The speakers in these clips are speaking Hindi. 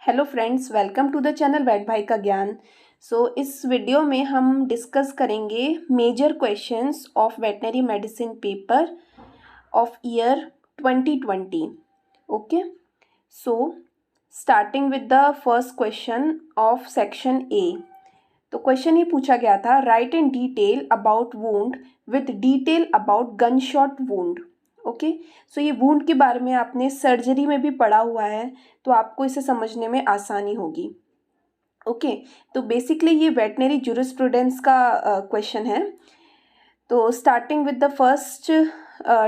Hello friends, welcome to the channel vet भाई का ज्ञान। इस वीडियो में हम डिस्कस करेंगे major questions of veterinary medicine paper of year 2020। Okay, so starting with the first question of section A. तो क्वेश्चन ये पूछा गया था, write in detail about wound with detail about gun shot wound. Okay, so ये वुंड के बारे में आपने सर्जरी में भी पढ़ा हुआ है, तो आपको इसे समझने में आसानी होगी। ओके, तो बेसिकली ये वेटनरी जूरिस्प्रूडेंस का क्वेश्चन है। तो starting with the first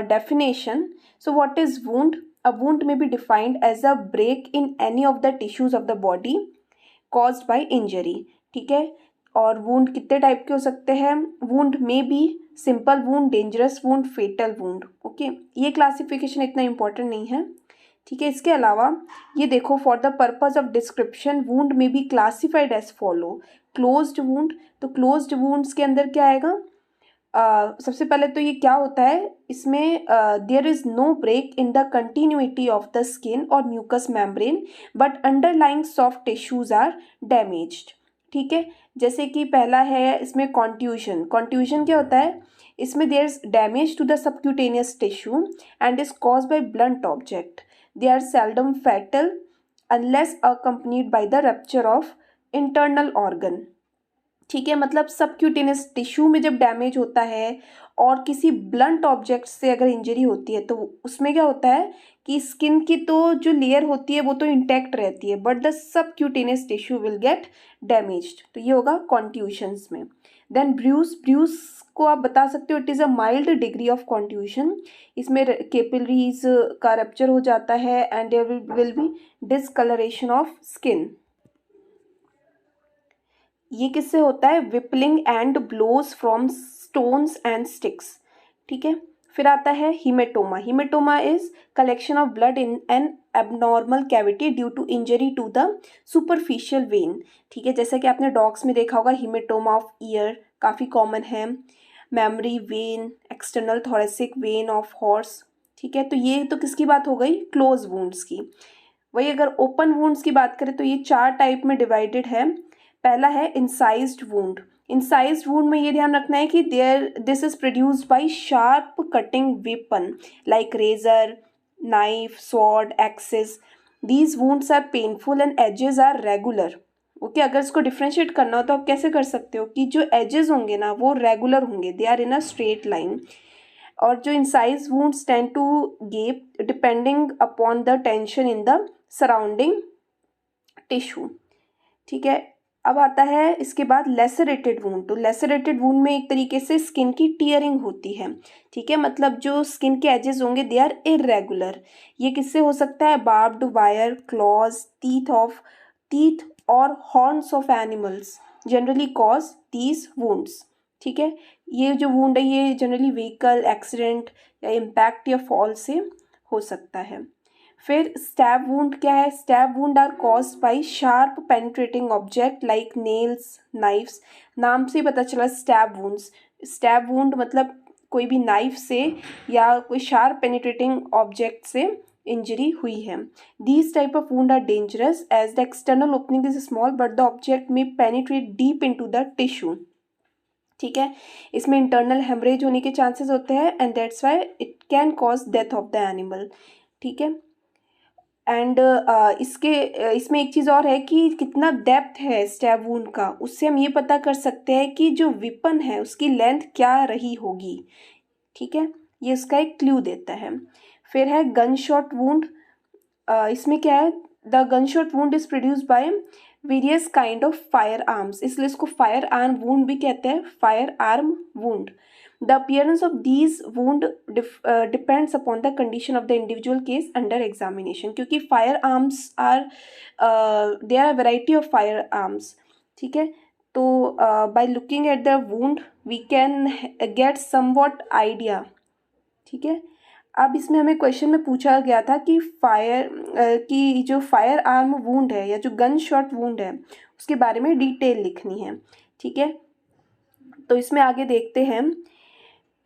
definition, so what is wound? A wound may be defined as a break in any of the tissues of the body caused by injury. ठीक है, और वुंड कितने टाइप के हो सकते हैं? Wound may be simple wound, dangerous wound, fatal wound. Okay, ये क्लासिफिकेशन इतना इंपॉर्टेंट नहीं है। ठीक है, इसके अलावा ये देखो, for the purpose of description wound may be classified as follow. Closed wound, तो क्लोज्ड वुंड्स के अंदर क्या आएगा? सबसे पहले तो ये क्या होता है, इसमें there is no break in the continuity of the skin और mucous membrane but underlying soft tissues are damaged. ठीक है, जैसे कि पहला है इसमें कॉन्ट्यूजन। कॉन्ट्यूजन क्या होता है? इसमें there is damage to the subcutaneous tissue and is cause by blunt object. They are seldom fatal unless accompanied by the rupture of internal organ. ठीक है, मतलब सबक्यूटेनियस टिश्यू में जब डैमेज होता है और किसी ब्लंट ऑब्जेक्ट से अगर इंजरी होती है, तो उसमें क्या होता है कि स्किन की तो जो लेयर होती है वो तो इंटैक्ट रहती है, but the subcutaneous tissue will get damaged. तो ये होगा कॉन्ट्यूशंस में। देन ब्रूस, ब्रूस को आप बता सकते हो it is a mild degree of contusion. इसमें कैपिलरीज का रप्चर हो जाता है and there will be discolouration of skin. ये किससे होता है? Whipping and blows from stones and sticks. ठीक है, फिर आता है haematoma. Haematoma is collection of blood in an abnormal cavity due to injury to the superficial vein. ठीक है, जैसा कि आपने डॉग्स में देखा होगा, हीमेटोमा ऑफ ईयर काफ़ी कॉमन है। Memory when, external thoracic when of horse. ठीक है, तो ये तो किसकी बात हो गई? क्लोज वुंड्स की। वही अगर ओपन वुंड्स की बात करें तो ये 4 टाइप में डिवाइडेड है। पहला है इंसाइज्ड वुंड। इंसाइज्ड वुंड में ये ध्यान रखना है कि this is produced by sharp cutting weapon like razor, knife, sword, axes. These wounds are painful and edges are regular. Okay, अगर इसको डिफ्रेंशिएट करना हो तो आप कैसे कर सकते हो कि जो एजेस होंगे ना वो रेगुलर होंगे, they are in a straight line. और जो incised wounds tend to gape depending upon the tension in the surrounding tissue. ठीक है, अब आता है इसके बाद लेसरेटेड वुंड। तो लेसरेटेड वुंड में एक तरीके से स्किन की टियरिंग होती है। ठीक है, मतलब जो स्किन के एजेस होंगे दे आर इरेगुलर। ये किससे हो सकता है? बार्ब्ड वायर, क्लॉज, टीथ और horns of animals generally cause these wounds. ठीक है, ये जो वुंड है ये जनरली व्हीकल एक्सीडेंट या इम्पैक्ट या फॉल से हो सकता है। फिर स्टैब वुंड क्या है? Stab wound are caused by sharp penetrating object like nails, knives. नाम से ही पता चला स्टैब वुंड्स। स्टैब वुंड मतलब कोई भी नाइफ से या कोई शार्प पेनिट्रेटिंग ऑब्जेक्ट से इंजरी हुई है। These type of wound are dangerous as the external opening is small but the object may penetrate deep into the tissue. ठीक है, इसमें इंटरनल हेमरेज होने के चांसेस होते हैं and that's why it can cause death of the animal. ठीक है, एंड इसमें एक चीज़ और है कि कितना डेप्थ है स्टैब वुंड का, उससे हम ये पता कर सकते हैं कि जो विपन है उसकी लेंथ क्या रही होगी। ठीक है, ये उसका एक क्लू देता है। फिर है गन शॉट वुंड। इसमें क्या है? The gun shot wound is produced by various kind of fire arms, इसलिए इसको फायर आर्म वुंड भी कहते हैं, fire arm wound. The appearance of these wound depends upon the condition of the individual case under examination, क्योंकि firearms are there are variety of firearms। ठीक है, तो by looking at the wound we can get somewhat idea। ठीक है, अब इसमें हमें क्वेश्चन में पूछा गया था कि कि जो फायर आर्म वुंड है या जो गन शॉट वुंड है उसके बारे में डिटेल लिखनी है। ठीक है, तो इसमें आगे देखते हैं।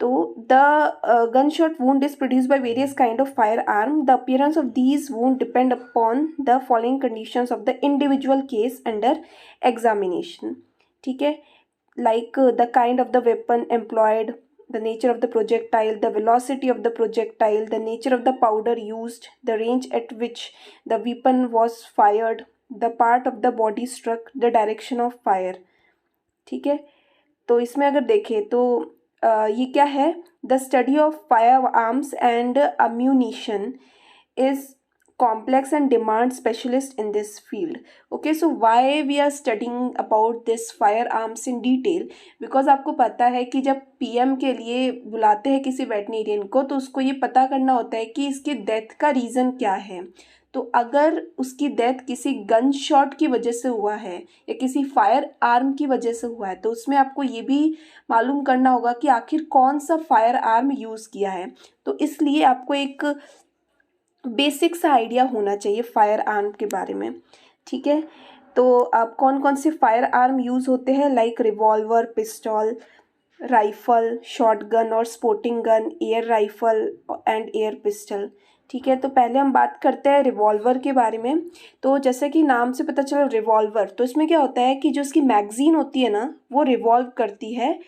तो the gun shot wound is produce by various kind of fire arm. The appearance of these wound depend upon the following conditions of the individual case under examination. ठीक है, like the kind of the weapon employed, the nature of the projectile, the velocity of the projectile, the nature of the powder used, the range at which the weapon was fired, the part of the body struck, the direction of fire. ठीक है, तो इसमें अगर देखें तो ये क्या है, the study of fire arms and ammunition is complex and demand specialist in this field. Okay, so why we are studying about this firearms in detail? because आपको पता है कि जब पीएम के लिए बुलाते हैं किसी वेटनेरियन को तो उसको ये पता करना होता है कि इसकी डेथ का रीज़न क्या है. तो अगर उसकी डेथ किसी गन शॉट की वजह से हुआ है या किसी फायर आर्म की वजह से हुआ है तो उसमें आपको ये भी मालूम करना होगा कि आखिर कौन सा फायर आर्म यूज़ किया है. तो इसलिए आपको एक बेसिक सा आइडिया होना चाहिए फायर आर्म के बारे में. ठीक है, तो अब कौन कौन से फायर आर्म यूज़ होते हैं, like revolver, pistol, rifle, shotgun और sporting gun, air rifle and air pistol. ठीक है, तो पहले हम बात करते हैं रिवॉल्वर के बारे में. तो जैसे कि नाम से पता चला रिवॉल्वर, तो इसमें क्या होता है कि जो इसकी मैगज़ीन होती है ना वो रिवॉल्व करती है,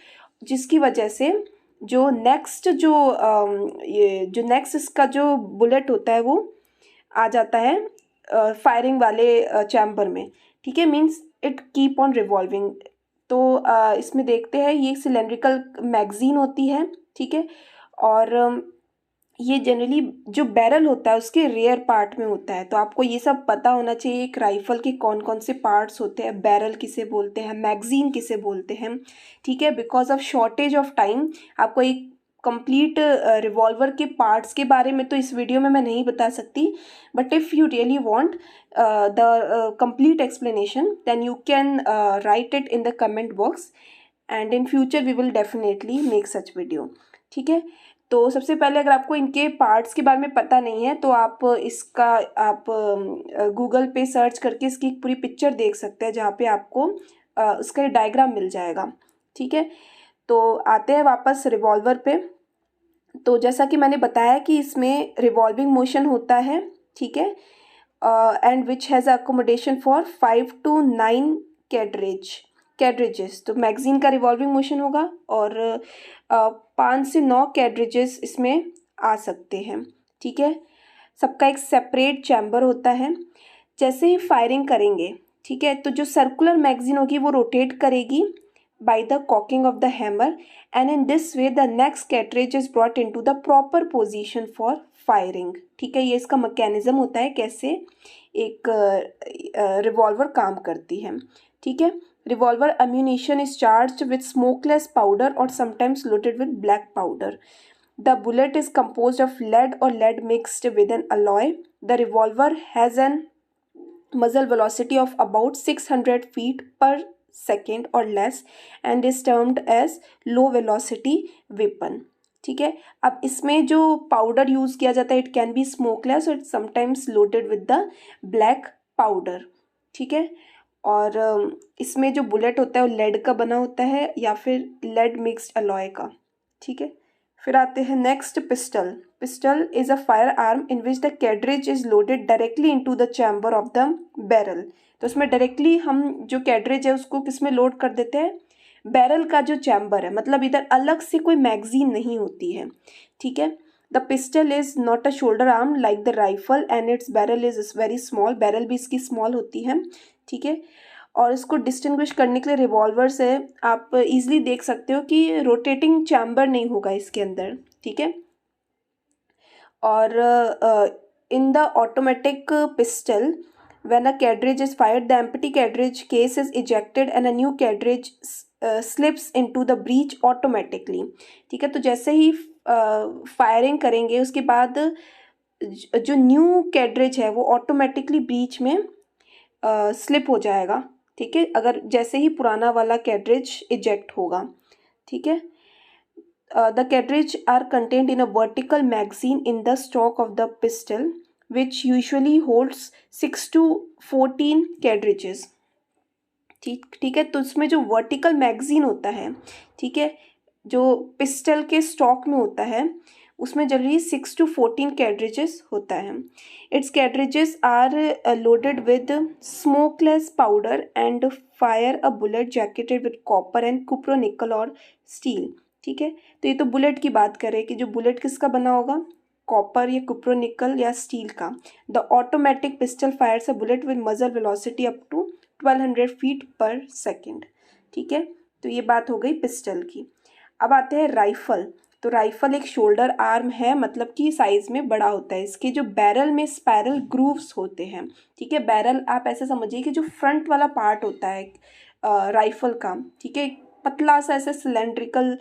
जिसकी वजह से जो नेक्स्ट इसका जो बुलेट होता है वो आ जाता है फायरिंग वाले चैम्बर में. ठीक है, means it keep on revolving. तो इसमें देखते हैं ये सिलेंड्रिकल मैगज़ीन होती है. ठीक है, और ये जनरली जो बैरल होता है उसके रेयर पार्ट में होता है. तो आपको ये सब पता होना चाहिए एक राइफ़ल के कौन कौन से पार्ट्स होते हैं, बैरल किसे बोलते हैं, मैगज़ीन किसे बोलते हैं. ठीक है, because of shortage of time आपको एक कंप्लीट रिवॉल्वर के पार्ट्स के बारे में तो इस वीडियो में मैं नहीं बता सकती, but if you really want the complete explanation then you can write it in the comment box and in future we will definitely make such video. ठीक है, तो सबसे पहले अगर आपको इनके पार्ट्स के बारे में पता नहीं है तो आप गूगल पे सर्च करके इसकी पूरी पिक्चर देख सकते हैं जहाँ पे आपको उसका डायग्राम मिल जाएगा. ठीक है, तो आते हैं वापस रिवॉल्वर पे. तो जैसा कि मैंने बताया कि इसमें रिवॉल्विंग मोशन होता है. ठीक है, and which has accommodation for 5 to 9 कैड्रेजेस. तो मैगज़ीन का रिवॉल्विंग मोशन होगा और 5 से 9 कैड्रेजेस इसमें आ सकते हैं. ठीक है, सबका एक सेपरेट चैम्बर होता है. जैसे ही फायरिंग करेंगे, ठीक है, तो जो सर्कुलर मैगज़ीन होगी वो रोटेट करेगी by the cocking of the hammer and in this way the next cartridge is brought into the proper position for firing. ठीक है, ये इसका मैकेनिज्म होता है कैसे एक रिवॉल्वर काम करती है. ठीक है, revolver ammunition is charged with smokeless powder or sometimes loaded with black powder. The bullet is composed of lead or lead mixed with an alloy. The revolver has an muzzle velocity of about 600 feet per second or less and is termed as low velocity weapon. ठीक है, अब इसमें जो पाउडर यूज़ किया जाता है इट कैन बी स्मोकलेस और sometimes loaded with the black powder. ठीक है, और इसमें जो बुलेट होता है वो लेड का बना होता है या फिर लेड मिक्स्ड अलॉय का. ठीक है, फिर आते हैं next pistol. Pistol is a fire arm in which the cartridge is loaded directly into the chamber of the barrel. तो उसमें डायरेक्टली हम जो कैड्रेज है उसको किस में लोड कर देते हैं, बैरल का जो चैम्बर है, मतलब इधर अलग से कोई मैगजीन नहीं होती है. ठीक है, the pistil is not a shoulder arm like the rifle and it's barrel is very small. Barrel भी इसकी स्मॉल होती है. ठीक है, और इसको डिस्टिंग्विश करने के लिए रिवॉल्वर से आप इजीली देख सकते हो कि रोटेटिंग चैम्बर नहीं होगा इसके अंदर. ठीक है, और in the automatic pistol when a cartridge is fired the empty cartridge case is ejected and a new cartridge slips into the breech automatically. ठीक है, तो जैसे ही फायरिंग करेंगे उसके बाद जो न्यू कैड्रेज है वो ऑटोमेटिकली ब्रीच में स्लिप हो जाएगा. ठीक है, अगर जैसे ही पुराना वाला कैड्रेज इजेक्ट होगा. ठीक है, the cartridge are contained in a vertical magazine in the stock of the pistol which usually holds 6 to 14 cartridges. ठीक है, तो इसमें जो वर्टिकल मैगजीन होता है, ठीक है, जो पिस्टल के स्टॉक में होता है उसमें जनरली 6 to 14 कैट्रिजेस होता है। Its cartridges are loaded with smokeless powder and fire a bullet jacketed with copper and cupronickel और स्टील। ठीक है, तो ये तो बुलेट की बात करें कि जो बुलेट किसका बना होगा, कॉपर या कुप्रोनिकल या स्टील का। The automatic pistol Fyers a bullet with मजल वेलोसिटी अप टू 1200 फीट पर सेकेंड। ठीक है, तो ये बात हो गई पिस्टल की। अब आते हैं राइफल। तो राइफल एक शोल्डर आर्म है, मतलब कि साइज में बड़ा होता है। इसके जो बैरल में स्पायरल ग्रूव्स होते हैं। ठीक है, बैरल आप ऐसे समझिए कि जो फ्रंट वाला पार्ट होता है राइफल का, ठीक है, एक पतला सा ऐसे सिलेंड्रिकल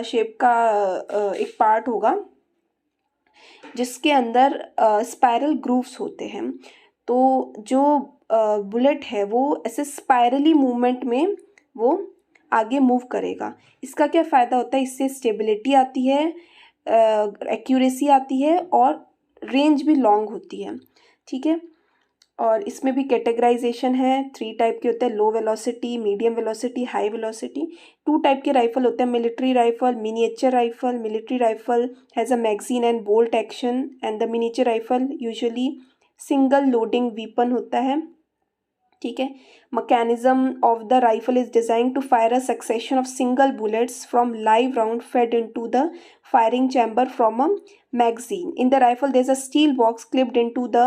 शेप का एक पार्ट होगा जिसके अंदर स्पायरल ग्रूव्स होते हैं। तो जो बुलेट है वो ऐसे स्पायरली मूवमेंट में वो आगे मूव करेगा। इसका क्या फ़ायदा होता है, इससे स्टेबिलिटी आती है, एक्यूरेसी आती है और रेंज भी लॉन्ग होती है। ठीक है, और इसमें भी कैटेगराइजेशन है, 3 टाइप के होते हैं, low velocity, medium velocity, high velocity. 2 type के राइफल होते हैं, military rifle, miniature rifle. Military rifle has a magazine and bolt action and the miniature rifle usually single loading weapon होता है। ठीक है, mechanism of the rifle is design to fire a succession of single bullets from live round fed into the firing chamber from a magazine. In the rifle, there's a steel box clipped into the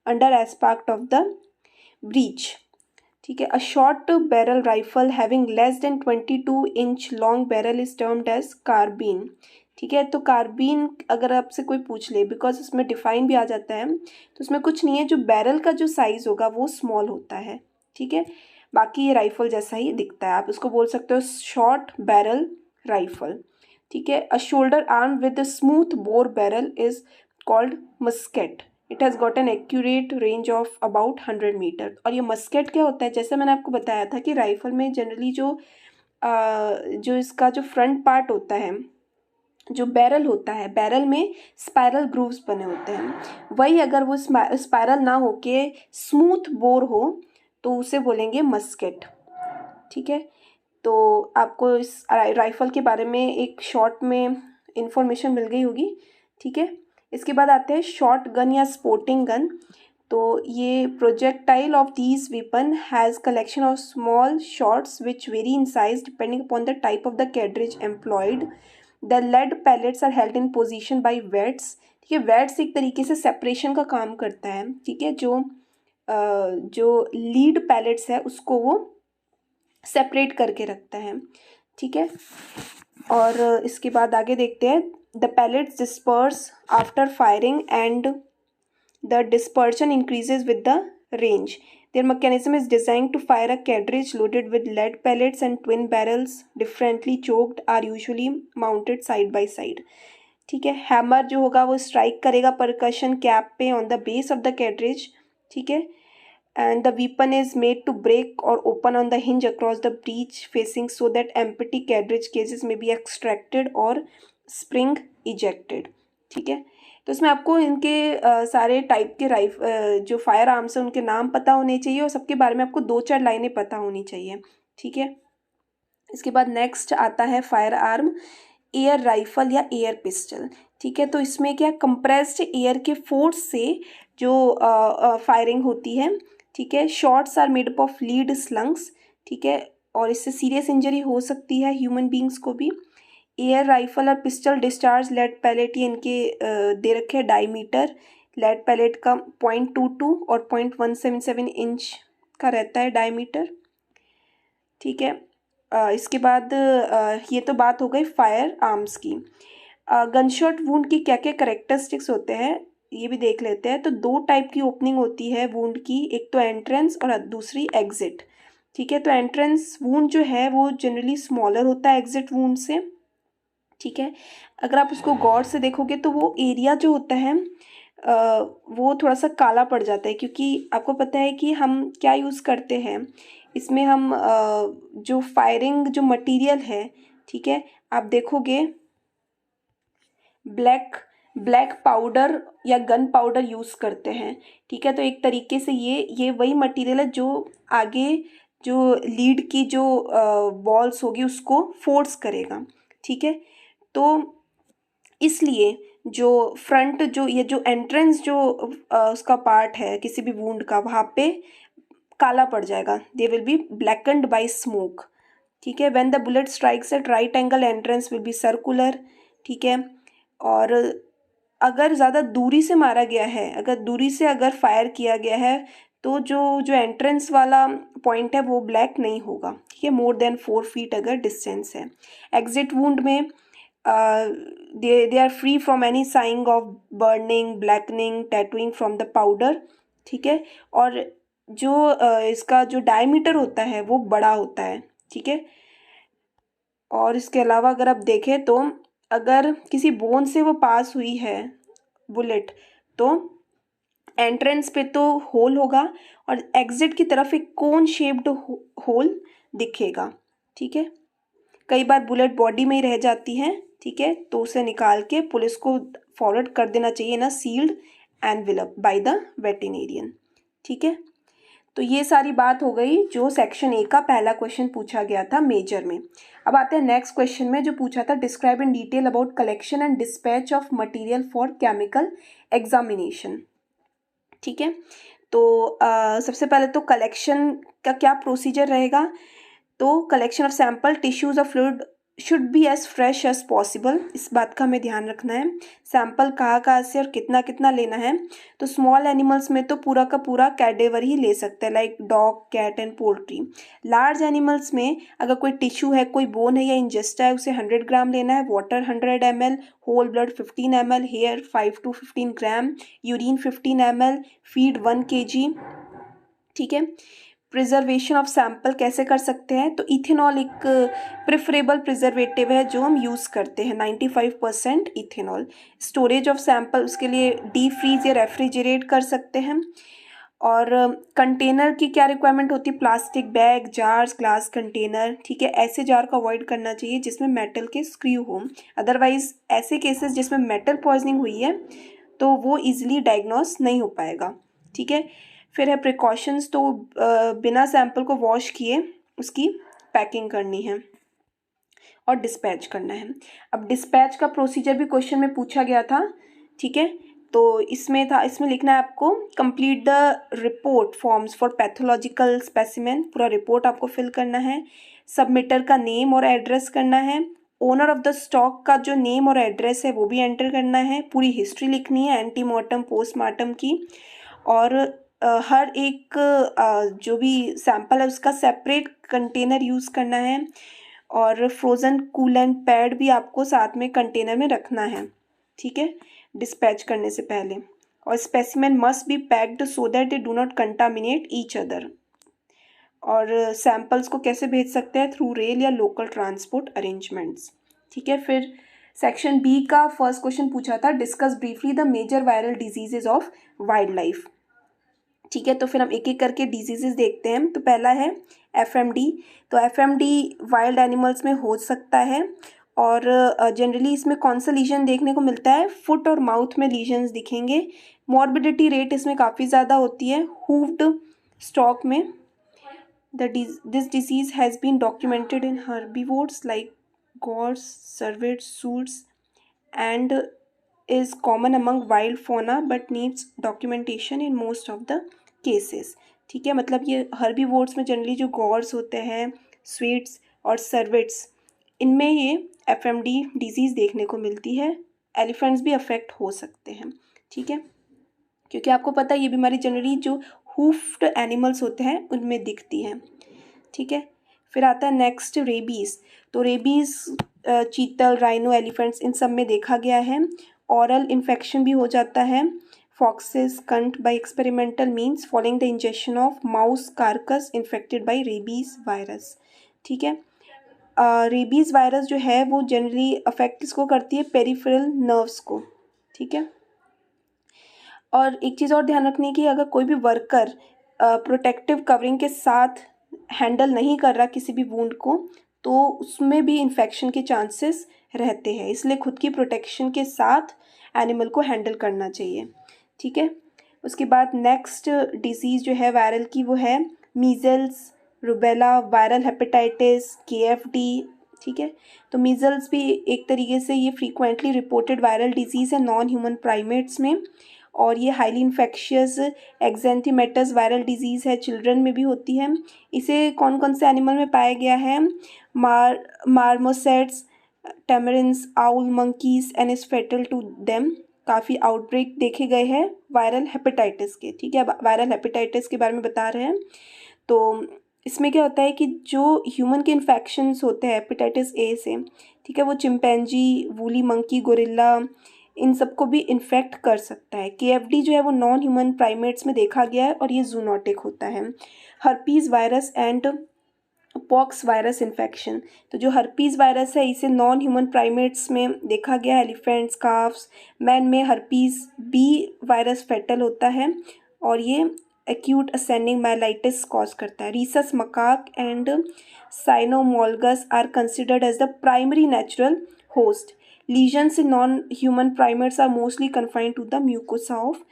under aspect of the breech. ठीक है, a short barrel rifle having less than 22-inch long barrel is termed as carbine. ठीक है, तो कार्बीन अगर आपसे कोई पूछ ले, बिकॉज उसमें डिफाइन भी आ जाता है, तो उसमें कुछ नहीं है, जो बैरल का जो साइज होगा वो स्मॉल होता है। ठीक है, बाकी ये राइफल जैसा ही दिखता है, आप उसको बोल सकते हो शॉर्ट बैरल राइफल। ठीक है, a shoulder arm with smooth bore barrel is called musket. It has got an accurate range of about 100 metre. और ये मस्केट क्या होता है, जैसे मैंने आपको बताया था कि राइफल में जनरली जो इसका जो फ्रंट पार्ट होता है, जो बैरल होता है, बैरल में स्पायरल ग्रूव्स बने होते हैं। वही अगर वो स्पायरल ना हो के स्मूथ बोर हो तो उसे बोलेंगे मस्केट। ठीक है, तो आपको इस राइफ़ल के बारे में एक शॉर्ट में इंफॉर्मेशन मिल गई होगी। ठीक है, इसके बाद आते हैं शॉर्ट गन या स्पोर्टिंग गन। तो ये projectile of these weapon has collection of small shots which vary in size depending upon the type of the cartridge employed. The lead pellets are held in position by wads. ठीक है, वेट्स एक तरीके से सेपरेशन का काम करता है। ठीक है, जो लीड पैलेट्स है उसको वो सेपरेट करके रखता है। ठीक है, और इसके बाद आगे देखते हैं, the pellets disperse after firing and the dispersion increases with the range. Their mechanism is designed to fire a cartridge loaded with lead pellets and twin barrels differently choked are usually mounted side by side. ठीक है, हैमर जो होगा वो स्ट्राइक करेगा परकशन कैप पे on the base of the cartridge. ठीक है, and the weapon is made to break or open on the hinge across the breech facing so that empty cartridge cases may be extracted or spring ejected. ठीक है, तो इसमें आपको इनके सारे टाइप के जो फायर आर्म्स हैं उनके नाम पता होने चाहिए और सबके बारे में आपको 2-4 लाइनें पता होनी चाहिए। ठीक है, इसके बाद नेक्स्ट आता है फायर आर्म एयर राइफल या एयर पिस्टल। ठीक है, तो इसमें क्या कंप्रेस्ड एयर के फोर्स से जो फायरिंग होती है। ठीक है, shots are made up of lead slugs. ठीक है, और इससे सीरियस इंजरी हो सकती है ह्यूमन बींग्स को भी। एयर राइफल और पिस्टल डिस्चार्ज लेड पैलेट, ये इनके दे रखे हैं डायमीटर। लेड पैलेट का 0.22 और 0.177 इंच का रहता है डायमीटर। ठीक है, इसके बाद ये तो बात हो गई फायर आर्म्स की। गनशॉट वुंड की क्या क्या करेक्टरिस्टिक्स होते हैं ये भी देख लेते हैं। तो 2 टाइप की ओपनिंग होती है वुंड की, एक तो एंट्रेंस और दूसरी एग्जिट। ठीक है, तो एंट्रेंस वुंड जो है वो जनरली स्मॉलर होता है एग्जिट वुंड से। ठीक है, अगर आप उसको गौर से देखोगे तो वो एरिया जो होता है वो थोड़ा सा काला पड़ जाता है, क्योंकि आपको पता है कि हम क्या यूज़ करते हैं इसमें, हम जो फायरिंग जो मटेरियल है, ठीक है, आप देखोगे ब्लैक पाउडर या गन पाउडर यूज़ करते हैं। ठीक है, तो एक तरीके से ये वही मटेरियल है जो आगे जो लीड की जो बॉल्स होगी उसको फोर्स करेगा। ठीक है। तो इसलिए जो फ्रंट जो ये जो एंट्रेंस जो उसका पार्ट है किसी भी वुंड का, वहाँ पे काला पड़ जाएगा, they will be blackened by smoke, ठीक है। When the bullet strikes at right angle entrance will be circular, ठीक है। और अगर ज़्यादा दूरी से मारा गया है, अगर दूरी से अगर फायर किया गया है, तो जो जो एंट्रेंस वाला पॉइंट है वो ब्लैक नहीं होगा, ठीक है। मोर देन 4 फीट अगर डिस्टेंस है। एग्जिट वुंड में they are free from any sign of burning, blackening, tattooing from the powder, ठीक है। और जो इसका जो डायमीटर होता है वो बड़ा होता है, ठीक है। और इसके अलावा अगर आप देखें तो अगर किसी बोन से वो पास हुई है बुलेट, तो एंट्रेंस पे तो होल होगा और एग्जिट की तरफ एक कोन शेप्ड होल दिखेगा, ठीक है। कई बार बुलेट बॉडी में ही रह जाती है, ठीक है, तो उसे निकाल के पुलिस को फॉरवर्ड कर देना चाहिए ना सील्ड एनवेलप बाय द वेटेरिनेरियन, ठीक है। तो ये सारी बात हो गई जो सेक्शन ए का पहला क्वेश्चन पूछा गया था मेजर में। अब आते हैं नेक्स्ट क्वेश्चन में जो पूछा था, describe in detail about collection and dispatch of material for chemical examination, ठीक है। तो सबसे पहले तो कलेक्शन का क्या प्रोसीजर रहेगा, तो collection of sample tissues of fluid should be as fresh as possible, इस बात का हमें ध्यान रखना है। सैंपल कहाँ से और कितना कितना लेना है, तो स्मॉल एनिमल्स में तो पूरा का पूरा कैडेवर ही ले सकते हैं, like dog, cat and poultry. Large animals में अगर कोई टिश्यू है, कोई बोन है या इंजेस्टा है, उसे 100 ग्राम लेना है। Water 100 ml, whole blood 15 ml, hair 5 to 15 gram, urine 15 ml, feed 1 kg, ठीक है। प्रिजर्वेशन ऑफ सैंपल कैसे कर सकते हैं, तो इथेनॉल एक प्रेफरेबल प्रिजर्वेटिव है जो हम यूज़ करते हैं, 95% इथेनॉल। स्टोरेज ऑफ सैंपल उसके लिए डीप फ्रीज या रेफ्रिजरेट कर सकते हैं। और कंटेनर की क्या रिक्वायरमेंट होती है, plastic bag, jars, glass container, ठीक है। ऐसे जार को अवॉइड करना चाहिए जिसमें मेटल के स्क्रू हो, अदरवाइज ऐसे केसेस जिसमें मेटल पॉइजनिंग हुई है तो वो इजीली डायग्नोस नहीं हो पाएगा, ठीक है। फिर है प्रिकॉशंस, तो बिना सैंपल को वॉश किए उसकी पैकिंग करनी है और डिस्पैच करना है। अब डिस्पैच का प्रोसीजर भी क्वेश्चन में पूछा गया था, ठीक है। तो इसमें लिखना है आपको, complete the report forms for pathological specimen, पूरा रिपोर्ट आपको फिल करना है। सबमिटर का नेम और एड्रेस करना है। ओनर ऑफ द स्टॉक का जो नेम और एड्रेस है वो भी एंटर करना है। पूरी हिस्ट्री लिखनी है एंटीमॉर्टम पोस्टमार्टम की। और हर एक जो भी सैंपल है उसका सेपरेट कंटेनर यूज़ करना है। और फ्रोज़न कूलेंट पैड भी आपको साथ में कंटेनर में रखना है, ठीक है, डिस्पैच करने से पहले। और specimen must be packed so that they do not contaminate each other. और सैंपल्स को कैसे भेज सकते हैं, थ्रू रेल या लोकल ट्रांसपोर्ट अरेंजमेंट्स, ठीक है। फिर सेक्शन बी का फर्स्ट क्वेश्चन पूछा था, discuss briefly the major viral diseases of wildlife, ठीक है। तो फिर हम एक एक करके डिजीजेस देखते हैं। तो पहला है FMD। तो FMD वाइल्ड एनिमल्स में हो सकता है और जनरली इसमें कौन सा लीजन देखने को मिलता है, फुट और माउथ में लीजन्स दिखेंगे। मॉर्बिडिटी रेट इसमें काफ़ी ज़्यादा होती है हूव्ड स्टॉक में। This disease has been documented in herbivores like gaurs, cervids, suids and is common among wild fauna but needs documentation in most of the cases, ठीक है। मतलब ये हर्बीवोर्स में जनरली जो गॉर्स होते हैं, स्वीट्स और सर्विट्स, इनमें ये FMD डिजीज़ देखने को मिलती है। एलिफेंट्स भी अफेक्ट हो सकते हैं, ठीक है, क्योंकि आपको पता है ये बीमारी जनरली जो हूफ्ड एनिमल्स होते हैं उनमें दिखती है, ठीक है। फिर आता है नेक्स्ट रेबीज़। तो रेबीज़ चीतल, राइनो, एलिफेंट्स इन सब में देखा गया है। ऑरल इन्फेक्शन भी हो जाता है। फॉक्सेस कंट by experimental means following the injection of mouse carcass infected by rabies virus, ठीक है। रेबीज़ वायरस जो है वो जनरली अफेक्ट किसको करती है, पेरिफेरल नर्व्स को, ठीक है। और एक चीज़ और ध्यान रखने की, अगर कोई भी वर्कर प्रोटेक्टिव कवरिंग के साथ हैंडल नहीं कर रहा किसी भी वुंड को, तो उसमें भी इन्फेक्शन के चांसेस रहते हैं। इसलिए खुद की प्रोटेक्शन के साथ एनिमल को हैंडल करना चाहिए, ठीक है। उसके बाद नेक्स्ट डिजीज़ जो है वायरल की वो है measles, rubella, viral hepatitis, KFD, ठीक है। तो मीज़ल्स भी एक तरीके से ये फ्रीक्वेंटली रिपोर्टेड वायरल डिजीज़ है नॉन ह्यूमन प्राइमेट्स में, और ये हाईली इन्फेक्शियस एक्जेंथीमेटस वायरल डिजीज़ है, चिल्ड्रन में भी होती है। इसे कौन कौन से एनिमल में पाया गया है? Marmosets, tamarins, owl, monkeys and is fatal to them. काफ़ी आउटब्रेक देखे गए हैं वायरल हेपेटाइटिस के, ठीक है। अब वायरल हेपेटाइटिस के बारे में बता रहे हैं। तो इसमें क्या होता है कि जो ह्यूमन के इन्फेक्शंस होते हैं हेपेटाइटिस ए से, ठीक है, वो चिंपैंजी, वूली मंकी, गोरिल्ला, इन सबको भी इन्फेक्ट कर सकता है। केएफडी जो है वो नॉन ह्यूमन प्राइमेट्स में देखा गया है और ये जूनोटिक होता है। Herpes virus and pox virus infection, तो जो हर्पीज वायरस है इसे नॉन ह्यूमन प्राइमेट्स में देखा गया है, एलिफेंट्स, काफ्स। मैन में हर्पीज बी वायरस फेटल होता है और ये एक्यूट असेंडिंग माइलाइटिस कॉज करता है। Rhesus macaque and cynomolgus are considered as the primary natural host. Lesions in non human primates are mostly confined to the mucosa of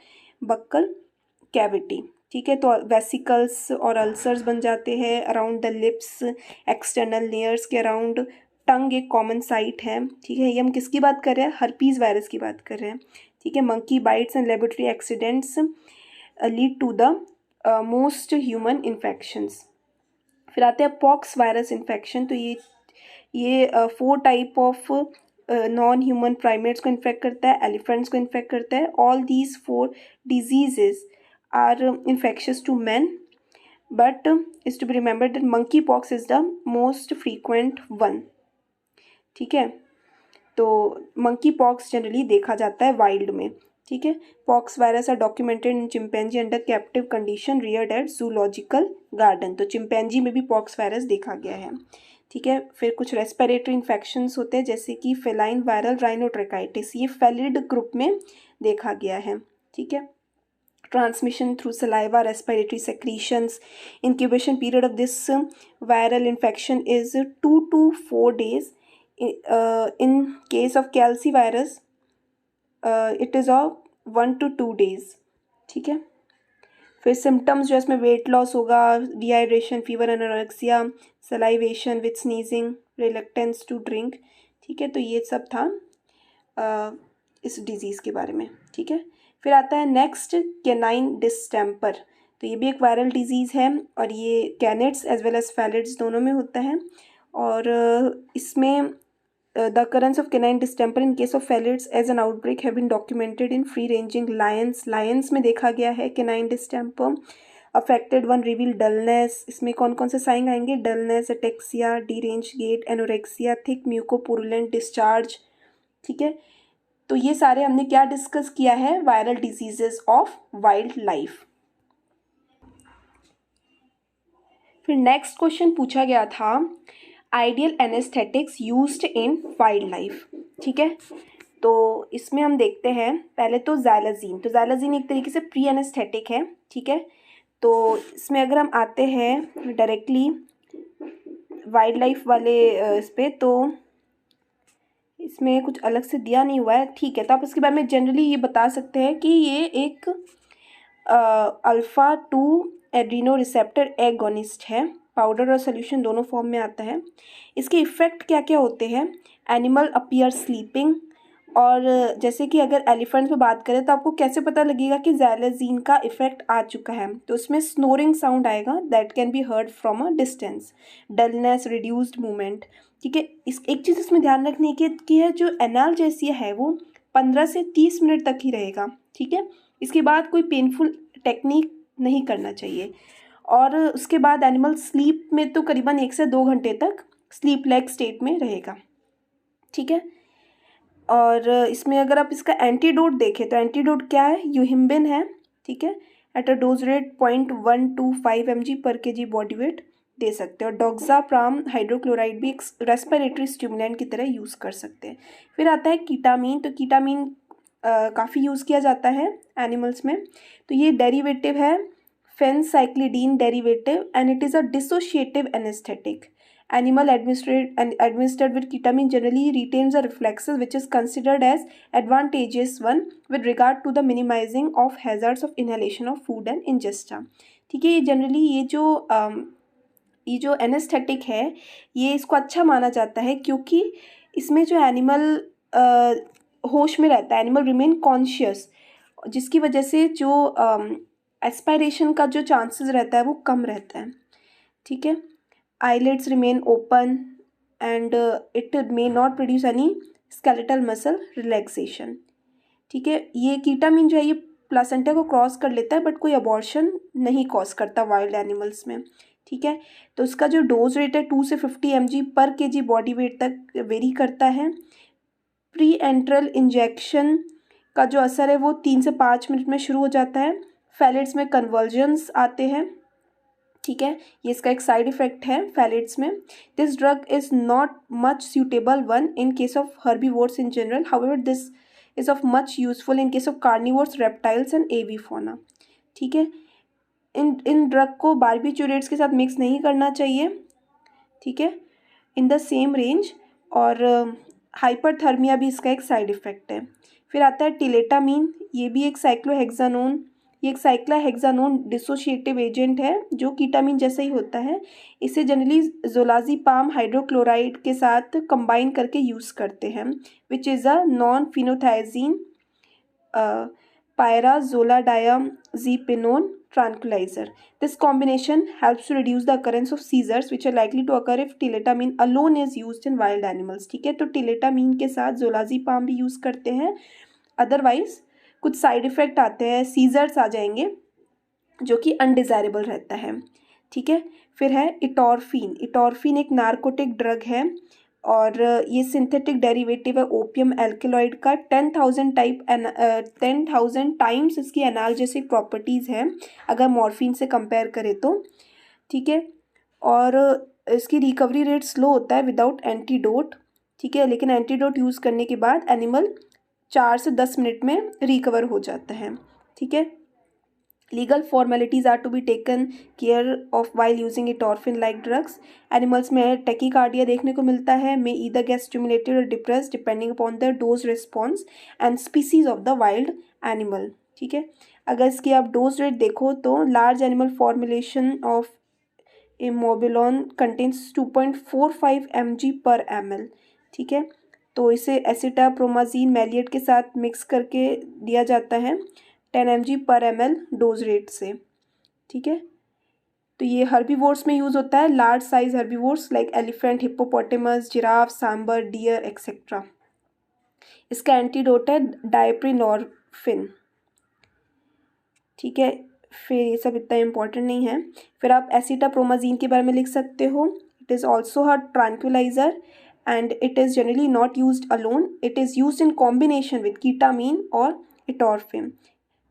buccal cavity, ठीक है। तो वेसिकल्स और अल्सर्स बन जाते हैं around the lips, external layers के अराउंड। टंग एक कॉमन साइट है, ठीक है। ये हम किसकी बात कर रहे हैं? हर्पीज वायरस की बात कर रहे हैं, ठीक है। Monkey bites and laboratory accidents lead to the most human infections. फिर आते हैं पॉक्स वायरस इन्फेक्शन। तो ये 4 type of non human primates को इन्फेक्ट करता है, एलिफेंट्स को इन्फेक्ट करता है। All these 4 diseases are infectious to men, but is to be remembered that monkeypox is the most frequent one, ठीक है। तो मंकी पॉक्स जनरली देखा जाता है वाइल्ड में, ठीक है। Pox virus are documented in chimpanzee under captive condition reared at zoological garden. तो चिंपैंजी में भी पॉक्स वायरस देखा गया है, ठीक है। फिर कुछ रेस्पिरेटरी इन्फेक्शंस होते हैं जैसे कि फेलाइन वायरल राइनोट्रेकाइटिस, ये फेलिड ग्रुप में देखा गया है, ठीक है। Transmission through saliva, respiratory secretions. Incubation period of this viral infection is 2 to 4 days. In case of calicivirus, it is of 1 to 2 days, ठीक है। फिर सिम्टम्स जो इसमें वेट लॉस होगा, dehydration, fever, anorexia, salivation with sneezing, reluctance to drink, ठीक है। तो ये सब था इस डिजीज़ के बारे में, ठीक है। फिर आता है नेक्स्ट कैनाइन डिस्टेम्पर। तो ये भी एक वायरल डिजीज़ है और ये कैनेट्स एज वेल एज फैलिड्स दोनों में होता है। और इसमें the occurrence of canine distemper in case of phalids as an outbreak have been documented in free ranging lions में देखा गया है canine distemper। affected one reveal dullness, इसमें कौन कौन से साइन आएंगे? Dullness, ataxia, deranged gait, anorexia, thick म्यूकोपुरुलेंट discharge, ठीक है। तो ये सारे हमने क्या डिस्कस किया है? Viral diseases of wild life. फिर नेक्स्ट क्वेश्चन पूछा गया था ideal anaesthetics used in wild life, ठीक है। तो इसमें हम देखते हैं पहले तो ज़ैलाज़ीन। तो ज़ैलाज़ीन एक तरीके से प्री एनेस्थेटिक है, ठीक है। तो इसमें अगर हम आते हैं डायरेक्टली वाइल्ड लाइफ वाले इस पर, तो इसमें कुछ अलग से दिया नहीं हुआ है, ठीक है। तो आप इसके बारे में जनरली ये बता सकते हैं कि ये एक अल्फ़ा 2 एड्रीनो रिसेप्टर एगोनिस्ट है। पाउडर और सोल्यूशन दोनों फॉर्म में आता है। इसके इफ़ेक्ट क्या क्या होते हैं? एनिमल अपीयर स्लीपिंग, और जैसे कि अगर एलिफेंट पे बात करें तो आपको कैसे पता लगेगा कि ज़ैलाज़ीन का इफ़ेक्ट आ चुका है? तो उसमें स्नोरिंग साउंड आएगा that can be heard from a distance. Dullness, reduced movement, ठीक है। इस एक चीज़ इसमें ध्यान रखने की है, जो एनाल्जेसिया है वो 15 से 30 मिनट तक ही रहेगा, ठीक है। इसके बाद कोई पेनफुल टेक्निक नहीं करना चाहिए। और उसके बाद एनिमल स्लीप में तो करीबन 1 से 2 घंटे तक स्लीप लाइक स्टेट में रहेगा, ठीक है। और इसमें अगर आप इसका एंटीडोट देखें तो एंटीडोट क्या है? यूहिम्बिन है, ठीक है। At a dose rate 0.125 mg पर kg बॉडी वेट दे सकते हैं। और डॉक्साप्राम हाइड्रोक्लोराइड भी एक रेस्पिरेटरी स्टिमुलेंट की तरह यूज़ कर सकते हैं। फिर आता है कीटामीन। तो कीटामीन काफ़ी यूज़ किया जाता है एनिमल्स में। तो ये डेरिवेटिव है phencyclidine derivative and it is a dissociative anaesthetic. Animal administered with ketamine generally retains a reflexes which is considered as advantageous one with regard to the minimizing of hazards of inhalation of food and ingesta, ठीक है। ये जनरली ये जो ये जो एनेस्थेटिक है ये इसको अच्छा माना जाता है क्योंकि इसमें जो एनिमल होश में रहता है, एनिमल रिमेन कॉन्शियस, जिसकी वजह से जो एस्पायरेशन का जो चांसेस रहता है वो कम रहता है। ठीक है, eyelids remain open and it may not produce any skeletal muscle relaxation। ठीक है, ये कीटामीन जो है ये प्लासेंटा को क्रॉस कर लेता है बट कोई अबॉर्शन नहीं कॉज करता वाइल्ड एनिमल्स में। ठीक है, तो उसका जो डोज रेट है 2 से 50 mg पर kg बॉडी वेट तक वेरी करता है। प्री एंट्रल इंजेक्शन का जो असर है वो 3 से 5 मिनट में शुरू हो जाता है। फैलिड्स में कन्वर्जन्स आते हैं। ठीक है, ये इसका एक साइड इफेक्ट है फैलिड्स में। This drug is not much suitable one in case of herbivores in general, however this is of much useful in case of carnivores, reptiles and avifauna। ठीक है, इन ड्रग को बारबीट्यूरेट्स के साथ मिक्स नहीं करना चाहिए। ठीक है, इन द सेम रेंज। और हाइपरथर्मिया भी इसका एक साइड इफेक्ट है। फिर आता है टिलेटामीन, ये भी एक साइक्लोहेक्सानोन, ये एक साइक्लोहेक्सानोन डिसोशिएटिव एजेंट है जो कीटामीन जैसा ही होता है। इसे जनरली जोलाज़ेपाम हाइड्रोक्लोराइड के साथ कंबाइन करके यूज़ करते हैं, which is a non phenothiazine pyrazoladiazepinone tranquilizer। This combination helps to reduce the occurrence of seizures which are likely to occur if tiletamine alone is used in wild animals। ठीक है, तो टिलेटामीन के साथ जोलाज़ेपाम भी यूज़ करते हैं, अदरवाइज कुछ साइड इफ़ेक्ट आते हैं, सीजर्स आ जाएंगे जो कि अनडिज़ायरेबल रहता है। ठीक है, फिर है इटॉर्फिन। इटॉर्फिन एक नार्कोटिक ड्रग है और ये सिंथेटिक डेरिवेटिव है ओपियम एल्केलॉइड का। 10,000 टाइम्स इसकी एनाल्जेसिक प्रॉपर्टीज़ हैं अगर मॉर्फिन से कंपेयर करें तो। ठीक है, और इसकी रिकवरी रेट स्लो होता है विदाउट एंटीडोट। ठीक है, लेकिन एंटीडोट यूज़ करने के बाद एनिमल 4 से 10 मिनट में रिकवर हो जाता है। ठीक है, legal formalities are to be taken care of while using etorphine like drugs. Animals में टेकीकार्डिया देखने को मिलता है, मे ईदर गेट स्टिमुलेटेड और depressed depending upon the dose response and species of the wild animal. ठीक है, अगर इसकी आप डोज रेट देखो तो large animal formulation of immobilon contains 2.45 mg पर ml। ठीक है, तो इसे एसिटाप्रोमाजीन मैलिएट के साथ मिक्स करके दिया जाता है 10 mg पर ml डोज रेट से। ठीक है, तो ये हर्बीवोर्स में यूज़ होता है, large size herbivores like elephant, hippopotamus, giraffe, sambar, deer etcetera. इसका एंटीडोट है डायप्रिनोर्फिन। ठीक है, फिर ये सब इतना इम्पोर्टेंट नहीं है। फिर आप एसिटाप्रोमाजीन के बारे में लिख सकते हो। It is also a tranquilliser and it is generally not used alone, it is used in combination with ketamine or etorphin।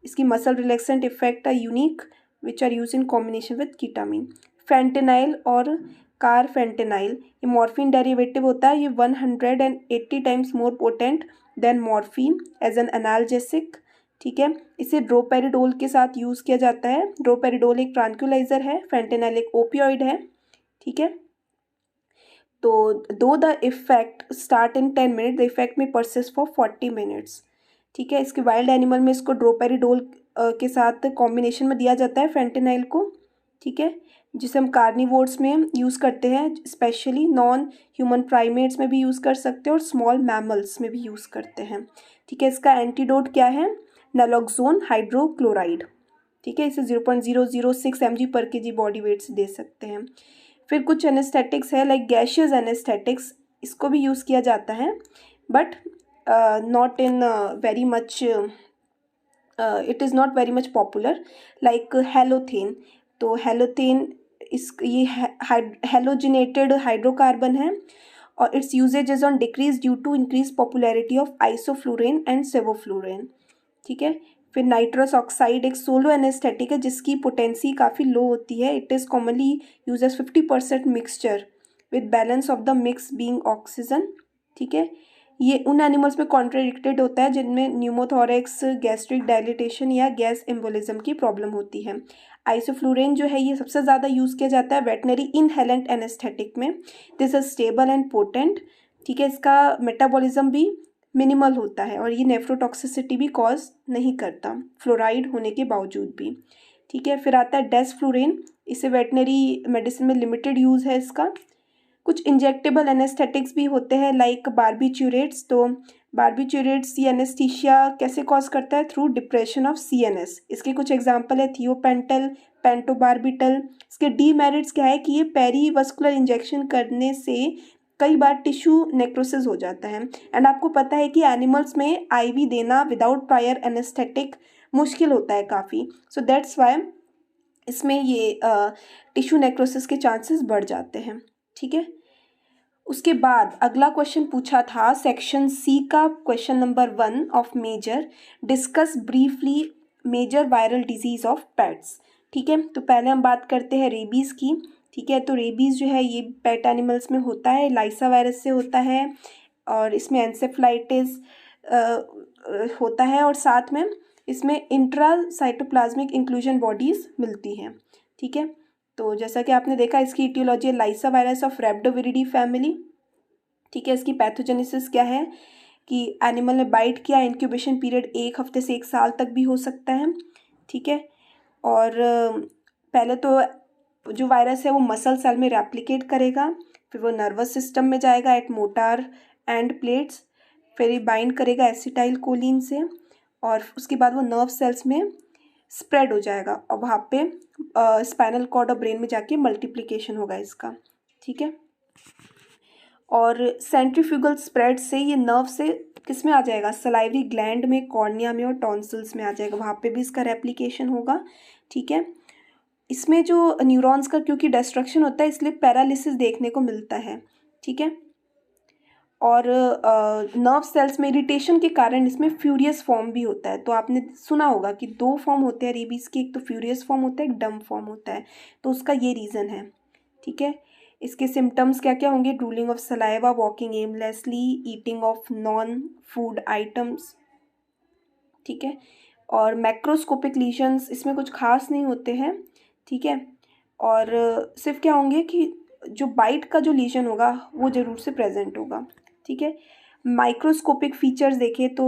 इसकी muscle relaxant effect are unique which are used in combination with ketamine। Fentanyl और कारफेंटेनाइल ये मॉर्फिन डेरिवेटिव होता है, ये 180 times more potent than morphine as an analgesic. ठीक है, इसे ड्रोपेरिडोल के साथ यूज़ किया जाता है। ड्रोपेरिडोल एक ट्रांक्विलाइजर है, फेंटेनाइल एक ओपियोइड है। ठीक है, तो दो the effect start in 10 minute, the effect में परसिस्ट फॉर 40 मिनट्स। ठीक है, इसके वाइल्ड एनिमल में इसको ड्रोपेरिडोल के साथ कॉम्बिनेशन में दिया जाता है फेंटेनाइल को। ठीक है, जिसे हम कार्निवोर्स में यूज़ करते हैं, स्पेशली नॉन ह्यूमन प्राइमेट्स में भी यूज़ कर सकते हैं और स्मॉल मैमल्स में भी यूज़ करते हैं। ठीक है, इसका एंटीडोट क्या है, नैलोक्सोन हाइड्रोक्लोराइड। ठीक है, इसे 0.006 mg पर kg बॉडी वेट से दे सकते हैं। फिर कुछ एनेस्थेटिक्स है लाइक गैशियस एनेस्थेटिक्स, इसको भी यूज़ किया जाता है but not in very much, it is not very much popular, like halothane. तो हेलोथेन ये हेलोजिनेटेड हाइड्रोकार्बन है और its usage is on decrease due to increase popularity of isoflurane and sevoflurane. ठीक है, फिर नाइट्रस ऑक्साइड एक सोलो एनेस्थेटिक है जिसकी पोटेंसी काफ़ी लो होती है। It is commonly use as 50% mixture with balance of the mix being oxygen. ठीक है, ये उन एनिमल्स में कॉन्ट्राडिक्टेड होता है जिनमें न्यूमोथोरेक्स, गैस्ट्रिक डायलिटेशन या गैस एम्बोलिज्म की प्रॉब्लम होती है। आइसोफ्लूरेन जो है ये सबसे ज़्यादा यूज़ किया जाता है वेटनरी इनहेलेंट एनेस्थेटिक में। This is stable and potent. ठीक है, इसका मेटाबॉलिज्म भी मिनिमल होता है और ये नेफ्रोटॉक्सिसिटी भी कॉज नहीं करता फ्लोराइड होने के बावजूद भी। ठीक है, फिर आता है डेस्फ्लूरेन, इसे वेटनरी मेडिसिन में लिमिटेड यूज़ है इसका। कुछ इंजेक्टेबल एनेस्थेटिक्स भी होते हैं लाइक बारबिट्यूरेट्स। तो बारबिट्यूरेट्स ये एनेस्थीसिया कैसे कॉज करता है? Through depression of CNS. इसके कुछ एग्जांपल है थियोपेंटल, पेंटोबार्बिटल। इसके डीमेरिट्स क्या है कि ये पेरीवस्कुलर इंजेक्शन करने से कई बार टिश्यू नेक्रोसिस हो जाता है। एंड आपको पता है कि एनिमल्स में आईवी देना विदाउट प्रायर एनेस्थेटिक मुश्किल होता है काफ़ी। सो दैट्स वाई इसमें ये टिश्यू नेक्रोसिस के चांसेस बढ़ जाते हैं। ठीक है, उसके बाद अगला क्वेश्चन पूछा था सेक्शन सी का question number 1 of major, discuss briefly major viral disease of pets. ठीक है, तो पहले हम बात करते हैं रेबीज़ की। ठीक है, तो रेबीज़ जो है ये पेट एनिमल्स में होता है, लाइसा वायरस से होता है और इसमें एंसेफ्लाइटिस होता है और साथ में इसमें इंट्रासाइटोप्लाज्मिक इंक्लूजन बॉडीज़ मिलती हैं। ठीक है, तो जैसा कि आपने देखा इसकी इटियोलॉजी लाइसा वायरस ऑफ रेप्डोविरिडी फैमिली। ठीक है, इसकी पैथोजेनेसिस क्या है कि एनिमल ने बाइट किया, इंक्यूबेशन पीरियड 1 हफ्ते से 1 साल तक भी हो सकता है। ठीक है, और पहले तो जो वायरस है वो मसल सेल में रेप्लिकेट करेगा, फिर वो नर्वस सिस्टम में जाएगा एट मोटार एंड प्लेट्स, फिर ये बाइंड करेगा एसिटाइल कोलिन से और उसके बाद वो नर्व सेल्स में स्प्रेड हो जाएगा और वहाँ पे स्पाइनल कॉर्ड और ब्रेन में जाके मल्टीप्लिकेशन होगा इसका। ठीक है, और सेंट्रीफ्यूगल स्प्रेड से ये नर्व से किस में आ जाएगा? सलाइवरी ग्लैंड में, कॉर्निया में और टॉन्सिल्स में आ जाएगा, वहाँ पे भी इसका रेप्लिकेशन होगा। ठीक है, इसमें जो न्यूरॉन्स का क्योंकि डिस्ट्रक्शन होता है इसलिए पैरालिसिस देखने को मिलता है। ठीक है, और नर्व सेल्स में इरिटेशन के कारण इसमें फ्यूरियस फॉर्म भी होता है। तो आपने सुना होगा कि 2 फॉर्म होते हैं रेबीज़ के, एक तो फ्यूरियस फॉर्म होता है, एक डम फॉर्म होता है, तो उसका ये रीज़न है। ठीक है, इसके सिम्टम्स क्या क्या होंगे? Drooling of saliva, walking aimlessly, eating of non food items. ठीक है, और मैक्रोस्कोपिक लीजन्स इसमें कुछ खास नहीं होते हैं। ठीक है, और सिर्फ क्या होंगे कि जो बाइट का जो लीजन होगा वो ज़रूर से प्रेजेंट होगा। ठीक है, माइक्रोस्कोपिक फीचर्स देखें तो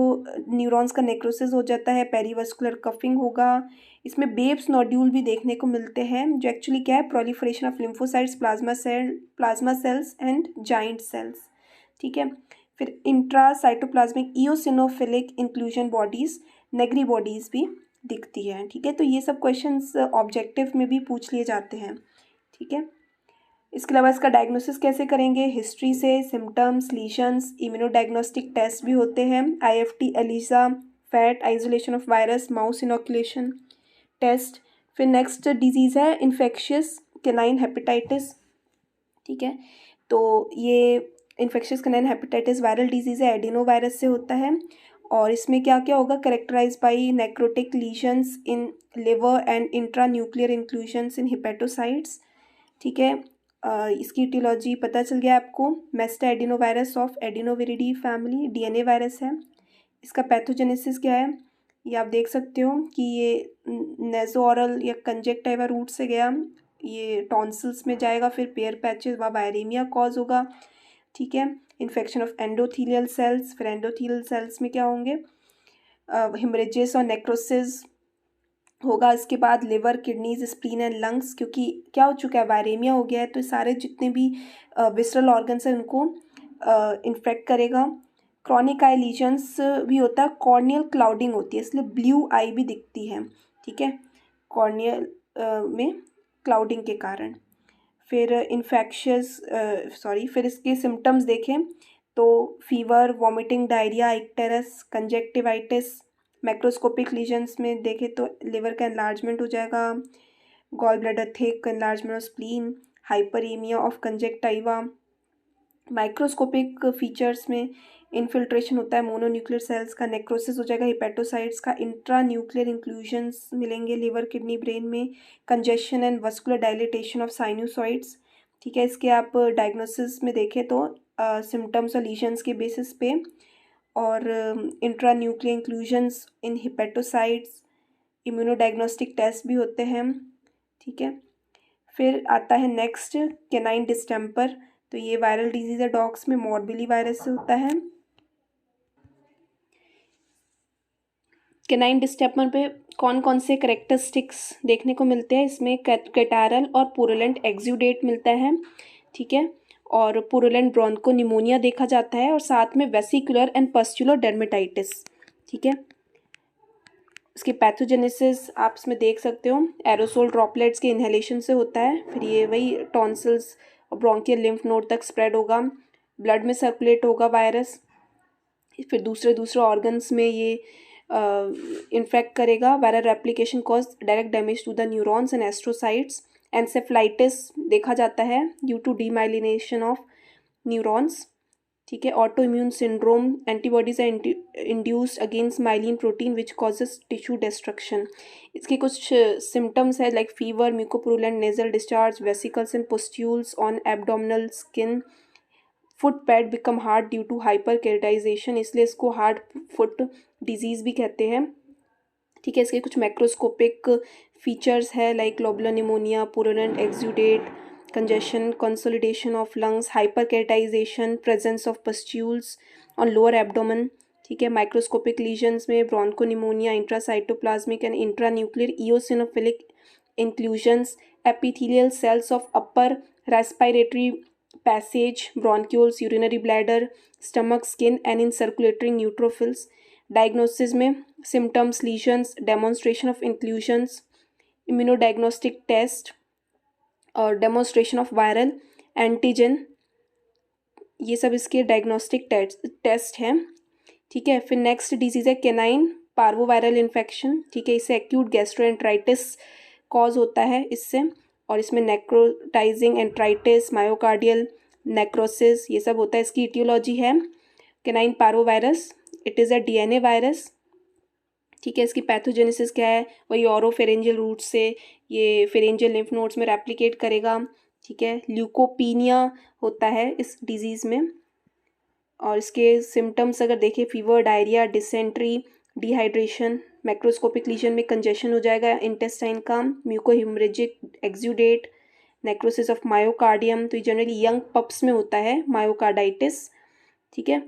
न्यूरॉन्स का नेक्रोसिस हो जाता है, पेरीवस्कुलर कफिंग होगा, इसमें बेब्स नोड्यूल भी देखने को मिलते हैं जो एक्चुअली क्या है? Proliferation of lymphocytes, plasma cells and giant cells. ठीक है, फिर intracytoplasmic eosinophilic inclusion bodies, Negri bodies भी दिखती है। ठीक है, तो ये सब क्वेश्चंस ऑब्जेक्टिव में भी पूछ लिए जाते हैं। ठीक है, इसके अलावा इसका डायग्नोसिस कैसे करेंगे? हिस्ट्री से, सिम्टम्स, लीशंस, इम्यूनोडायग्नोस्टिक टेस्ट भी होते हैं, IFT, ELISA, FAT, isolation of virus, mouse inoculation test. फिर नेक्स्ट डिजीज़ है इन्फेक्शियस कैनाइन हेपेटाइटिस। ठीक है, तो ये infectious canine hepatitis viral disease है, एडिनो वायरस से होता है और इसमें क्या क्या होगा? Characterize by necrotic lesions in liver and intra nuclear inclusions in hepatocytes. ठीक है, इसकी इटियोलॉजी पता चल गया आपको, mastadenovirus of adenoviridae family, DNA virus है। इसका पैथोजेनेसिस क्या है ये आप देख सकते हो कि ये नेजोरल या कंजेक्टिवा रूट से गया, ये टॉन्सिल्स में जाएगा, फिर पेयर पैचेस व वायरेमिया कॉज होगा। ठीक है, इन्फेक्शन ऑफ एंडोथीलियल सेल्स, फिर एंडोथीलियल सेल्स में क्या होंगे? हेमरेजेस और नेक्रोसिस होगा। इसके बाद liver, kidneys, spleen and lungs, क्योंकि क्या हो चुका है? वायरेमिया हो गया है, तो सारे जितने भी विसरल ऑर्गन्स हैं उनको इन्फेक्ट करेगा। क्रॉनिक आई लीजन्स भी होता है, कॉर्नियल क्लाउडिंग होती है इसलिए ब्लू आई भी दिखती है। ठीक है, कॉर्नियल में क्लाउडिंग के कारण। फिर फिर इसके सिम्टम्स देखें तो fever, vomiting, diarrhoea, icterus, conjunctivitis. Macroscopic lesions में देखें तो लिवर का एनलार्जमेंट हो जाएगा, gall bladder thick, enlargement of spleen, hyperaemia of conjunctiva. Microscopic features में इन्फिल्ट्रेशन होता है मोनोन्यूक्लियर सेल्स का, नेक्रोसिस हो जाएगा हिपेटोसाइट्स का, इंट्रा न्यूक्लियर इंक्लूजन्स मिलेंगे लिवर, किडनी, ब्रेन में, congestion and vascular dilatation of sinusoids. ठीक है, इसके आप डायग्नोसिस में देखें तो सिम्टम्स और लीजन्स के बेसिस पे, और intra nuclear inclusions in hepatocytes, इम्यूनोडायग्नोस्टिक test भी होते हैं। ठीक है, फिर आता है नेक्स्ट कैनाइन डिस्टेम्पर, तो ये वायरल डिजीज़ है डॉग्स में, मॉर्बिली वायरस से होता है। कैनाइन डिस्टेम्पर पे कौन कौन से करेक्टरिस्टिक्स देखने को मिलते हैं इसमें? कैटारल और पुरुलेंट एक्सुडेट मिलता है, ठीक है, और पुरुलेंट ब्रोंको निमोनिया देखा जाता है, और साथ में वेसिकुलर एंड पस्चुलर डर्मेटाइटिस, ठीक है। इसकी पैथोजेनेसिस आप इसमें देख सकते हो, एरोसोल ड्रॉपलेट्स के इन्हेलेशन से होता है, फिर ये वही टॉन्सिल्स और ब्रोंकियल लिम्फ नोड तक स्प्रेड होगा, ब्लड में सर्कुलेट होगा वायरस, फिर दूसरे ऑर्गन्स में ये इन्फेक्ट करेगा। Viral replication cause direct damage to the neurons and astrocytes. Encephalitis देखा जाता है due to demyelination of neurons, ठीक है। Auto immune syndrome, antibodies are induced against myelin protein which causes tissue destruction. इसके कुछ सिम्टम्स है like fever, mucopurulent nasal discharge, vesicles and pustules on abdominal skin, foot pad become hard due to hyper keratinization, इसलिए इसको हार्ड फुट डिजीज़ भी कहते हैं, ठीक है। इसके कुछ मैक्रोस्कोपिक फीचर्स है like lobular pneumonia, purulent exudate, congestion, consolidation of lungs, hyper keratinization, presence of pustules on lower abdomen, ठीक है। माइक्रोस्कोपिक लीजन्स में broncho pneumonia, intracytoplasmic and intranuclear eosinophilic inclusions, epithelial cells of upper respiratory passage, bronchioles, urinary bladder, stomach, skin and in circulatory neutrophils. Diagnosis में symptoms, lesions, demonstration of inclusions, immunodiagnostic test और demonstration of viral antigen, ये सब इसके डायग्नोस्टिक टेस्ट हैं, ठीक है। फिर नेक्स्ट डिजीज़ है केनाइन पार्वोवायरल इन्फेक्शन, ठीक है। इससे एक्यूट गैस्ट्रोएंटराइटिस कॉज होता है इससे, और इसमें नेक्रोटाइजिंग एंट्राइटिस, मायोकार्डियल नेक्रोसिस, ये सब होता है। इसकी इटियोलॉजी है canine parvovirus, it is a DNA virus, ठीक है। इसकी पैथोजेनेसिस क्या है? वही ऑरोफेरेंजियल रूट से ये फेरेंजियल लिम्फ नोड्स में रेप्लिकेट करेगा, ठीक है। ल्यूकोपीनिया होता है इस डिजीज़ में, और इसके सिम्टम्स अगर देखें fever, diarrhoea, dysentery, dehydration, macroscopic lesion में कंजेशन हो जाएगा इंटेस्टाइन का, mucohaemorrhagic exudate, necrosis of myocardium, तो ये जनरली यंग पप्स में होता है मायोकार्डाइटिस, ठीक है।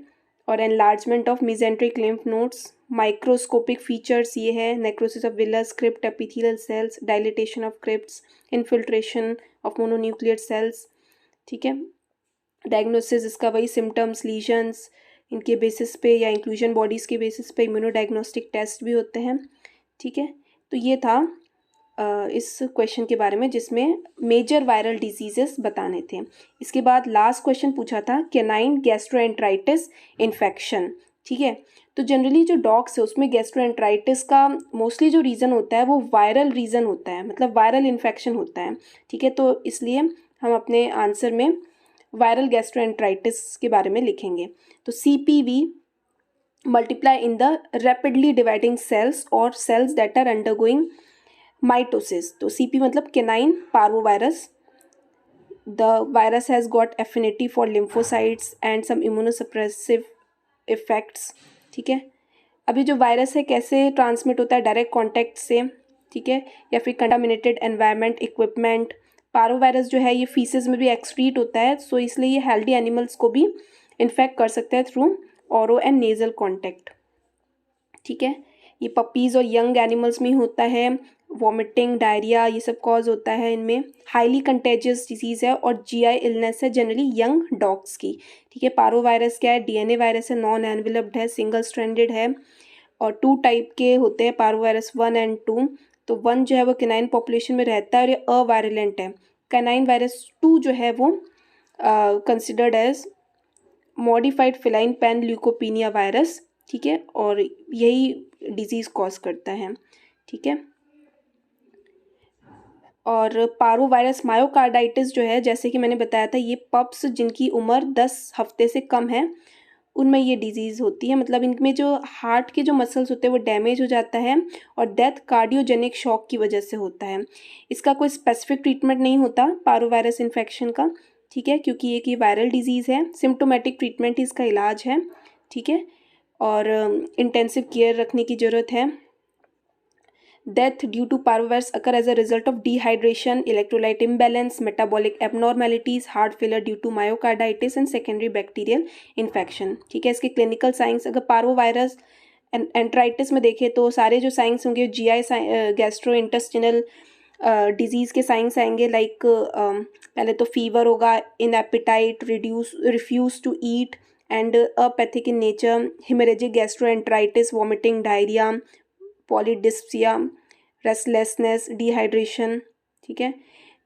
और enlargement of mesenteric lymph nodes. Microscopic features ये है necrosis of villus crypt, epithelial cells, dilatation of crypts, infiltration of mononuclear cells, ठीक है। डायग्नोसिस इसका वही सिम्टम्स, लीजन्स, इनके बेसिस पे या इंक्लूजन बॉडीज़ के बेसिस पे इम्यूनोडायग्नोस्टिक टेस्ट भी होते हैं, ठीक है। तो ये था इस क्वेश्चन के बारे में जिसमें मेजर वायरल डिजीजेस बताने थे। इसके बाद लास्ट क्वेश्चन पूछा था केनाइन गैस्ट्रोएंटराइटिस इन्फेक्शन, ठीक है। तो जनरली जो डॉग्स है उसमें गैस्ट्रोएंटराइटिस का मोस्टली जो रीज़न होता है वो वायरल रीज़न होता है, मतलब वायरल इन्फेक्शन होता है, ठीक है। तो इसलिए हम अपने आंसर में वायरल गैस्ट्रोएंटराइटिस के बारे में लिखेंगे। तो CPV multiply in the rapidly dividing cells और cells that are undergoing mitosis. तो CP मतलब canine parvovirus. The virus has got affinity for lymphocytes and some immunosuppressive effects, ठीक है। अभी जो वायरस है कैसे ट्रांसमिट होता है? डायरेक्ट कॉन्टैक्ट से, ठीक है, या फिर कंटामिनेटेड एनवायरनमेंट, इक्विपमेंट। पारोवायरस जो है ये फीसेस में भी एक्सक्रीट होता है, सो इसलिए ये हेल्दी एनिमल्स को भी इन्फेक्ट कर सकता है थ्रू ओरो एंड नेजल कॉन्टैक्ट, ठीक है। ये पपीज़ और यंग एनिमल्स में होता है, वॉमिटिंग, डायरिया, ये सब कॉज होता है इनमें। हाईली कंटेजियस डिजीज़ है और GI इलनेस है जनरली यंग डॉग्स की, ठीक है। पारोवायरस क्या है? DNA वायरस है, नॉन एनवेलप्ड है, सिंगल स्ट्रैंडेड है, और 2 टाइप के होते हैं पारोवायरस, 1 and 2। तो 1 जो है वो कैनाइन पॉपुलेशन में रहता है और ये अवायरलेंट है। कैनाइन वायरस 2 जो है वो considered as modified feline panleukopenia virus, ठीक है, और यही डिजीज़ कॉज करता है, ठीक है। और पारोवायरस मायोकार्डाइटिस जो है, जैसे कि मैंने बताया था, ये पप्स जिनकी उम्र 10 हफ्ते से कम है उनमें ये डिजीज़ होती है, मतलब इनमें जो हार्ट के जो मसल्स होते हैं वो डैमेज हो जाता है और डेथ कार्डियोजेनिक शॉक की वजह से होता है। इसका कोई स्पेसिफिक ट्रीटमेंट नहीं होता पारोवायरस इन्फेक्शन का, ठीक है, क्योंकि एक ये वायरल डिजीज़ है। सिम्टोमेटिक ट्रीटमेंट ही इसका इलाज है, ठीक है, और इंटेंसिव केयर रखने की ज़रूरत है। Death due to parvovirus occur as a result of dehydration, electrolyte imbalance, metabolic abnormalities, heart failure due to myocarditis and secondary bacterial infection, ठीक है। इसके क्लिनिकल साइंस, अगर पार्वोवायरस एंट्राइटिस में देखें तो सारे जो साइंस होंगे GI गैस्ट्रो इंटेस्टिनल डिजीज़ के साइंस आएंगे, लाइक पहले तो फीवर होगा, in appetite, refuse to eat and apathetic in nature, haemorrhagic gastroenteritis, vomiting, diarrhoea, polydipsia, restlessness, dehydration, ठीक है,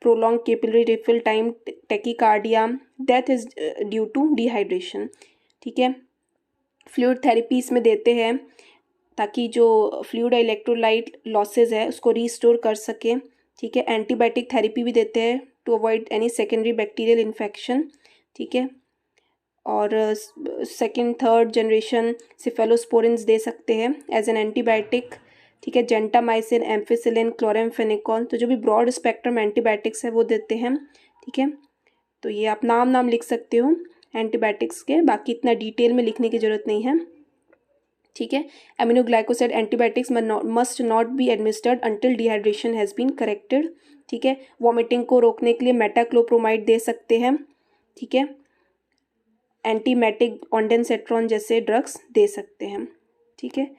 prolong capillary refill time, tachycardia, death is due to dehydration, ठीक है। फ्लूइड थेरेपी इसमें देते हैं ताकि जो फ्लूइड इलेक्ट्रोलाइट लॉसेज है उसको रीस्टोर कर सके, ठीक है। एंटीबायोटिक थेरेपी भी देते हैं to avoid any secondary bacterial infection, ठीक है। और सेकंड थर्ड जनरेशन सिफेलोस्पोरिन्स दे सकते हैं एज एन एंटीबायोटिक, ठीक है। जेंटामाइसिन, एम्फिसिलिन, क्लोराम्फेनिकोल, तो जो भी ब्रॉड स्पेक्ट्रम एंटीबायोटिक्स है वो देते हैं, ठीक है। तो ये आप नाम लिख सकते हो एंटीबायोटिक्स के, बाकी इतना डिटेल में लिखने की ज़रूरत नहीं है, ठीक है। Aminoglycoside antibiotics must not be administered until dehydration has been corrected, ठीक है। वॉमिटिंग को रोकने के लिए मेटाक्लोप्रोमाइड दे सकते हैं, ठीक है। एंटीमेटिक, ऑन्डेंसेट्रॉन जैसे ड्रग्स दे सकते हैं, ठीक है।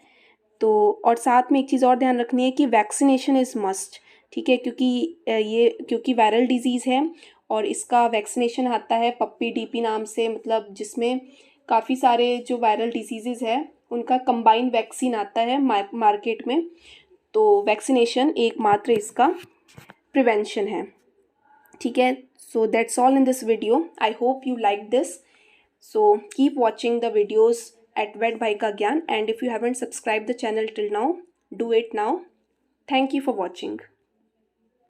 तो और साथ में एक चीज़ और ध्यान रखनी है कि वैक्सीनेशन इज़ मस्ट, ठीक है, क्योंकि वायरल डिजीज़ है और इसका वैक्सीनेशन आता है पप्पी डीपी नाम से, मतलब जिसमें काफ़ी सारे जो वायरल डिजीज़ है उनका कंबाइंड वैक्सीन आता है मार्केट में। तो वैक्सीनेशन एकमात्र इसका प्रिवेंशन है, ठीक है। So that's all in this video, I hope you like this. So keep watching the videos at Vet Bhai Ka Gyan, and if you haven't subscribed the channel till now, do it now. Thank you for watching.